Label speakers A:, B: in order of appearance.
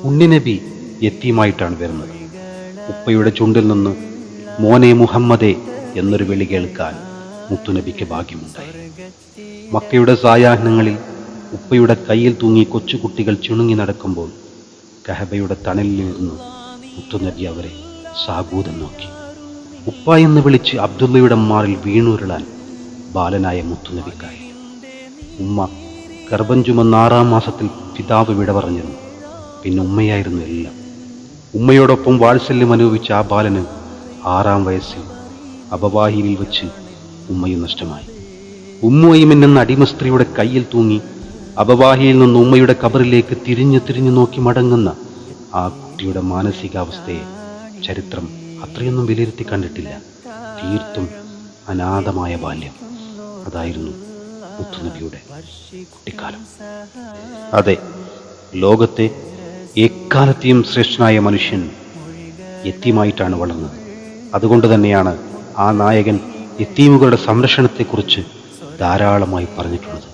A: ഉണ്ണിനബി യത്തീമായിട്ടാണ് വരുന്നത്. ഉപ്പയുടെ ചുണ്ടിൽ നിന്ന് മോനെ മുഹമ്മദേ എന്നൊരു വിളി കേൾക്കാൻ മുത്തുനബിക്ക് ഭാഗ്യമുണ്ടായി. മക്കയുടെ സായാഹ്നങ്ങളിൽ ഉപ്പയുടെ കയ്യിൽ തൂങ്ങി കൊച്ചുകുട്ടികൾ ചുണുങ്ങി നടക്കുമ്പോൾ കഅബയുടെ തണലിലിരുന്ന് മുത്തുനബി അവരെ സാഗൂതം നോക്കി. ഉപ്പ എന്ന് വിളിച്ച് അബ്ദുള്ളയുടെ മാറിൽ വീണുരുളാൻ ബാലനായ മുത്തുനബിക്കായി. ഉമ്മ ഗർഭം ചുമന്ന 6-ാം മാസത്തിൽ പിതാവ് വിട പറഞ്ഞിരുന്നു. പിന്നെ ഉമ്മയായിരുന്നു എല്ലാം. ഉമ്മയോടൊപ്പം വാത്സല്യം അനുഭവിച്ച ആ ബാലന് 6-ാം വയസ്സിൽ അബവാഹിയിൽ വെച്ച് ഉമ്മയും നഷ്ടമായി. ഉമ്മുഅയ്മൻ എന്ന അടിമ സ്ത്രീയുടെ കയ്യിൽ തൂങ്ങി അബവാഹിയിൽ നിന്ന് ഉമ്മയുടെ കബറിലേക്ക് തിരിഞ്ഞു നോക്കി മടങ്ങുന്ന ആ കുട്ടിയുടെ മാനസികാവസ്ഥയെ ചരിത്രം അത്രയൊന്നും വിലയിരുത്തി കണ്ടിട്ടില്ല. തീർത്തും അനാഥമായ ബാല്യം. അതായിരുന്നു മുത്തുനബിയുടെ കുട്ടിക്കാലം. അതെ, ലോകത്തെ എക്കാലത്തെയും ശ്രേഷ്ഠനായ മനുഷ്യൻ യത്തീമായിട്ടാണ് വളർന്നത്. അതുകൊണ്ട് തന്നെയാണ് ആ നായകൻ യത്തീമുകളുടെ സംരക്ഷണത്തെക്കുറിച്ച് ധാരാളമായി പറഞ്ഞിട്ടുള്ളത്.